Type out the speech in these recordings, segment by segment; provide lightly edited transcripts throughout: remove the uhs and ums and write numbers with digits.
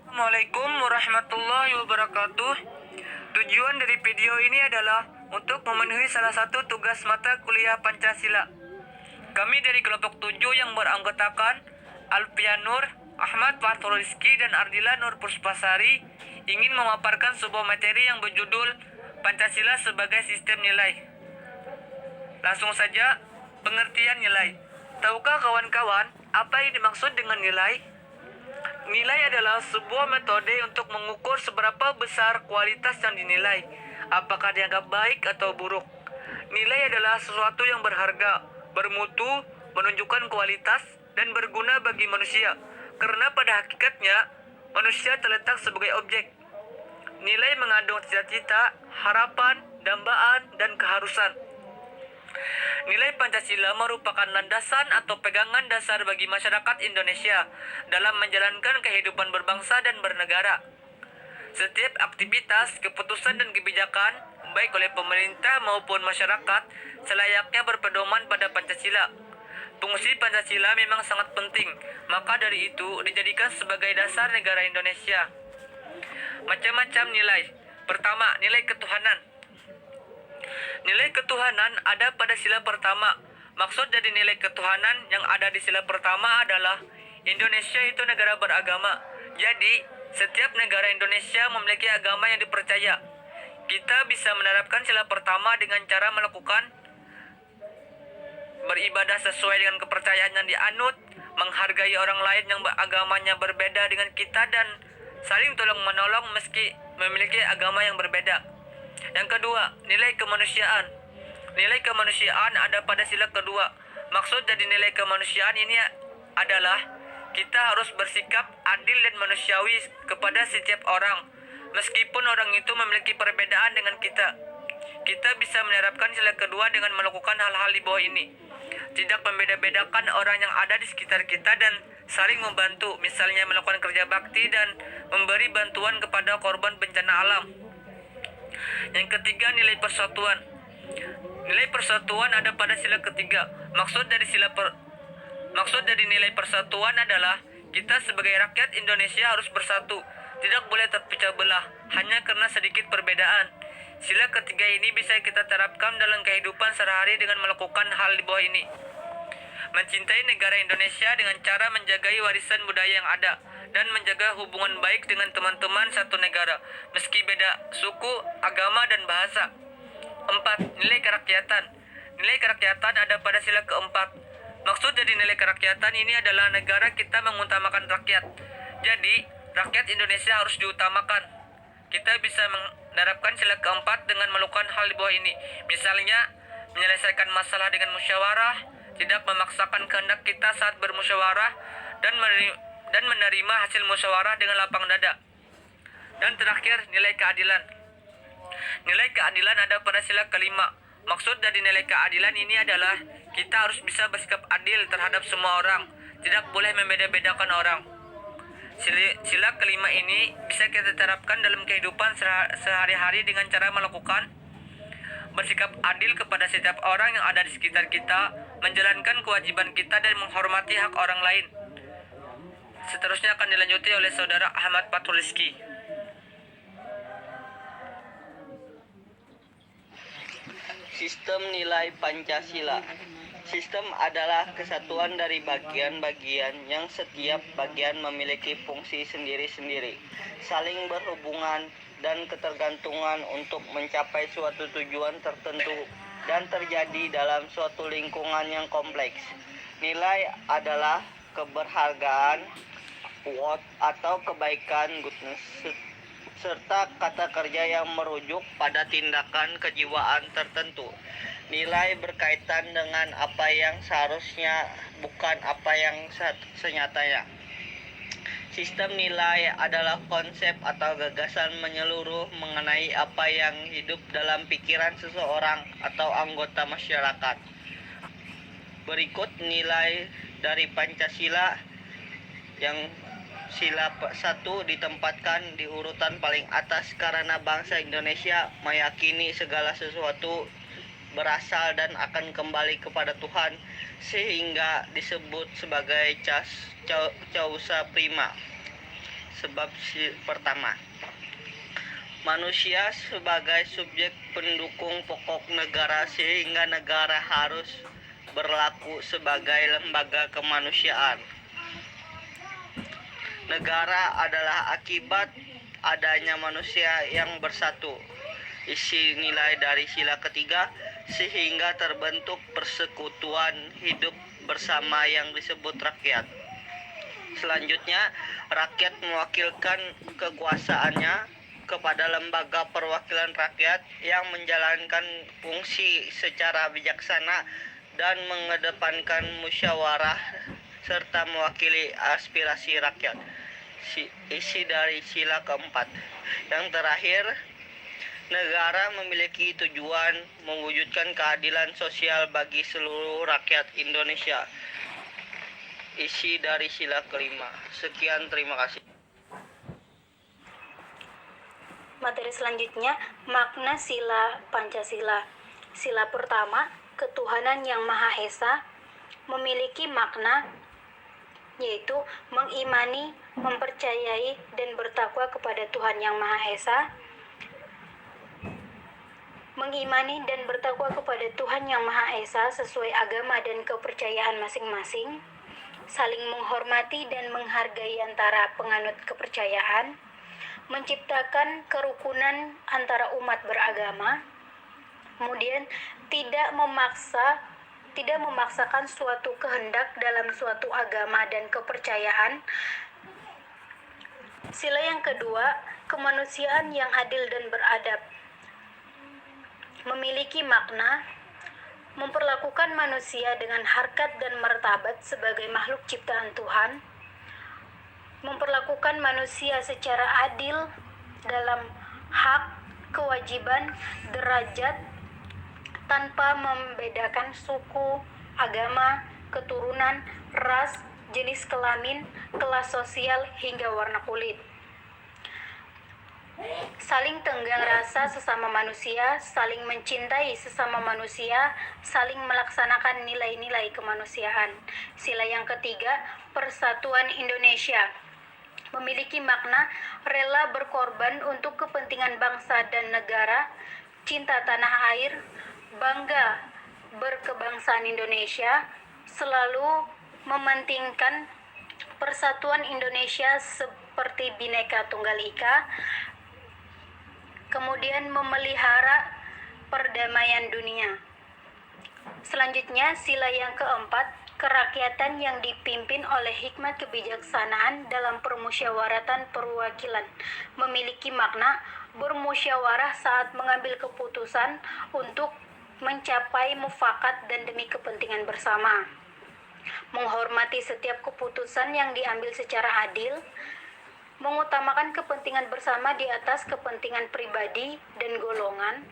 Assalamualaikum warahmatullahi wabarakatuh. Tujuan dari video ini adalah untuk memenuhi salah satu tugas mata kuliah Pancasila. Kami dari kelompok 7 yang beranggotakan Alfian Nur, Ahmad Fathul Rizki, dan Ardila Nur Puspasari ingin memaparkan sebuah materi yang berjudul Pancasila sebagai Sistem Nilai. Langsung saja, pengertian nilai. Tahukah kawan-kawan apa yang dimaksud dengan nilai? Nilai adalah sebuah metode untuk mengukur seberapa besar kualitas yang dinilai, apakah dianggap baik atau buruk. Nilai adalah sesuatu yang berharga, bermutu, menunjukkan kualitas, dan berguna bagi manusia. Karena pada hakikatnya, manusia terletak sebagai objek. Nilai mengandung cita-cita, harapan, dambaan, dan keharusan. Nilai Pancasila merupakan landasan atau pegangan dasar bagi masyarakat Indonesia dalam menjalankan kehidupan berbangsa dan bernegara. Setiap aktivitas, keputusan, dan kebijakan, baik oleh pemerintah maupun masyarakat, selayaknya berpedoman pada Pancasila. Fungsi Pancasila memang sangat penting, maka dari itu dijadikan sebagai dasar negara Indonesia. Macam-macam nilai. Pertama, nilai ketuhanan. Nilai ketuhanan ada pada sila pertama. Maksud dari nilai ketuhanan yang ada di sila pertama adalah Indonesia itu negara beragama. Jadi, setiap negara Indonesia memiliki agama yang dipercaya. Kita bisa menerapkan sila pertama dengan cara melakukan beribadah sesuai dengan kepercayaan yang dianut, menghargai orang lain yang agamanya berbeda dengan kita, dan saling tolong-menolong meski memiliki agama yang berbeda. Yang kedua, nilai kemanusiaan. Nilai kemanusiaan ada pada sila kedua. Maksud dari nilai kemanusiaan ini adalah kita harus bersikap adil dan manusiawi kepada setiap orang, meskipun orang itu memiliki perbedaan dengan kita. Kita bisa menerapkan sila kedua dengan melakukan hal-hal di bawah ini. Tidak membeda-bedakan orang yang ada di sekitar kita dan saling membantu, misalnya melakukan kerja bakti dan memberi bantuan kepada korban bencana alam. Yang ketiga, nilai persatuan. Nilai persatuan ada pada sila ketiga. Maksud dari nilai persatuan adalah kita sebagai rakyat Indonesia harus bersatu, tidak boleh terpecah belah hanya karena sedikit perbedaan. Sila ketiga ini bisa kita terapkan dalam kehidupan sehari-hari dengan melakukan hal di bawah ini. Mencintai negara Indonesia dengan cara menjaga warisan budaya yang ada dan menjaga hubungan baik dengan teman-teman satu negara, meski beda suku, agama, dan bahasa. 4. Nilai kerakyatan. Nilai kerakyatan ada pada sila keempat. Maksud dari nilai kerakyatan ini adalah negara kita mengutamakan rakyat. Jadi, rakyat Indonesia harus diutamakan. Kita bisa menerapkan sila keempat dengan melakukan hal di bawah ini. Misalnya, menyelesaikan masalah dengan musyawarah, tidak memaksakan kehendak kita saat bermusyawarah, dan menerima hasil musyawarah dengan lapang dada. Dan terakhir, nilai keadilan. Nilai keadilan ada pada sila kelima. Maksud dari nilai keadilan ini adalah kita harus bisa bersikap adil terhadap semua orang, tidak boleh membeda-bedakan orang. Sila kelima ini bisa kita terapkan dalam kehidupan sehari-hari dengan cara melakukan bersikap adil kepada setiap orang yang ada di sekitar kita, menjalankan kewajiban kita, dan menghormati hak orang lain. Seterusnya akan dilanjuti oleh saudara Ahmad Fathul Rizki. Sistem nilai Pancasila. Sistem adalah kesatuan dari bagian-bagian yang setiap bagian memiliki fungsi sendiri-sendiri, saling berhubungan dan ketergantungan untuk mencapai suatu tujuan tertentu dan terjadi dalam suatu lingkungan yang kompleks. Nilai adalah keberhargaan, worth atau kebaikan, goodness, serta kata kerja yang merujuk pada tindakan kejiwaan tertentu. Nilai berkaitan dengan apa yang seharusnya, bukan apa yang senyatanya. Sistem nilai adalah konsep atau gagasan menyeluruh mengenai apa yang hidup dalam pikiran seseorang atau anggota masyarakat. Berikut nilai dari Pancasila. Yang sila 1 ditempatkan di urutan paling atas karena bangsa Indonesia meyakini segala sesuatu berasal dan akan kembali kepada Tuhan, sehingga disebut sebagai causa prima. sebab pertama, manusia sebagai subjek pendukung pokok negara sehingga negara harus berlaku sebagai lembaga kemanusiaan. Negara adalah akibat adanya manusia yang bersatu. Isi nilai dari sila ketiga, sehingga terbentuk persekutuan hidup bersama yang disebut rakyat. Selanjutnya, rakyat mewakilkan kekuasaannya kepada lembaga perwakilan rakyat yang menjalankan fungsi secara bijaksana dan mengedepankan musyawarah serta mewakili aspirasi rakyat. Isi dari sila keempat. Yang terakhir, negara memiliki tujuan mewujudkan keadilan sosial bagi seluruh rakyat Indonesia. Isi dari sila kelima. Sekian, terima kasih. Materi selanjutnya, makna sila Pancasila. Sila pertama, ketuhanan yang Maha Esa, memiliki makna yaitu mengimani, mempercayai, dan bertakwa kepada Tuhan yang Maha Esa. Mengimani dan bertakwa kepada Tuhan yang Maha Esa sesuai agama dan kepercayaan masing-masing. Saling menghormati dan menghargai antara penganut kepercayaan. Menciptakan kerukunan antara umat beragama. Kemudian tidak memaksakan suatu kehendak dalam suatu agama dan kepercayaan. Sila yang kedua, kemanusiaan yang adil dan beradab. Memiliki makna memperlakukan manusia dengan harkat dan martabat sebagai makhluk ciptaan Tuhan. Memperlakukan manusia secara adil dalam hak, kewajiban, derajat, tanpa membedakan suku, agama, keturunan, ras, jenis kelamin, kelas sosial, hingga warna kulit. Saling tenggang rasa sesama manusia, saling mencintai sesama manusia, saling melaksanakan nilai-nilai kemanusiaan. Sila yang ketiga, persatuan Indonesia. Memiliki makna rela berkorban untuk kepentingan bangsa dan negara, cinta tanah air, bangga berkebangsaan Indonesia, selalu mementingkan persatuan Indonesia seperti Bhinneka Tunggal Ika, kemudian memelihara perdamaian dunia. Selanjutnya, sila yang keempat, kerakyatan yang dipimpin oleh hikmat kebijaksanaan dalam permusyawaratan perwakilan. Memiliki makna bermusyawarah saat mengambil keputusan untuk mencapai mufakat dan demi kepentingan bersama. Menghormati setiap keputusan yang diambil secara adil, mengutamakan kepentingan bersama di atas kepentingan pribadi dan golongan,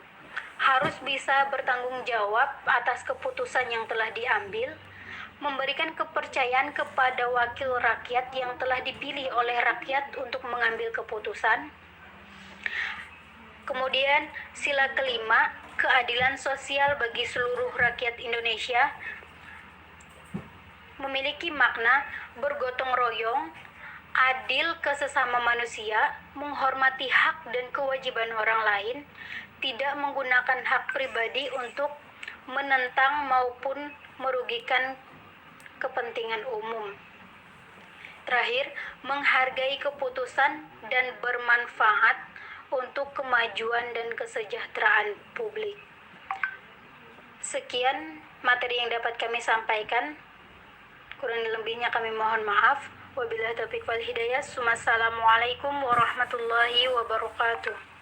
harus bisa bertanggung jawab atas keputusan yang telah diambil, memberikan kepercayaan kepada wakil rakyat yang telah dipilih oleh rakyat untuk mengambil keputusan. Kemudian sila kelima, keadilan sosial bagi seluruh rakyat Indonesia. Memiliki makna bergotong royong, adil ke sesama manusia, menghormati hak dan kewajiban orang lain, tidak menggunakan hak pribadi untuk menentang maupun merugikan kepentingan umum. Terakhir, menghargai keputusan dan bermanfaat untuk kemajuan dan kesejahteraan publik. Sekian materi yang dapat kami sampaikan. Kurang lebihnya kami mohon maaf. Wabillahi taufiq wal hidayah. Assalamualaikum warahmatullahi wabarakatuh.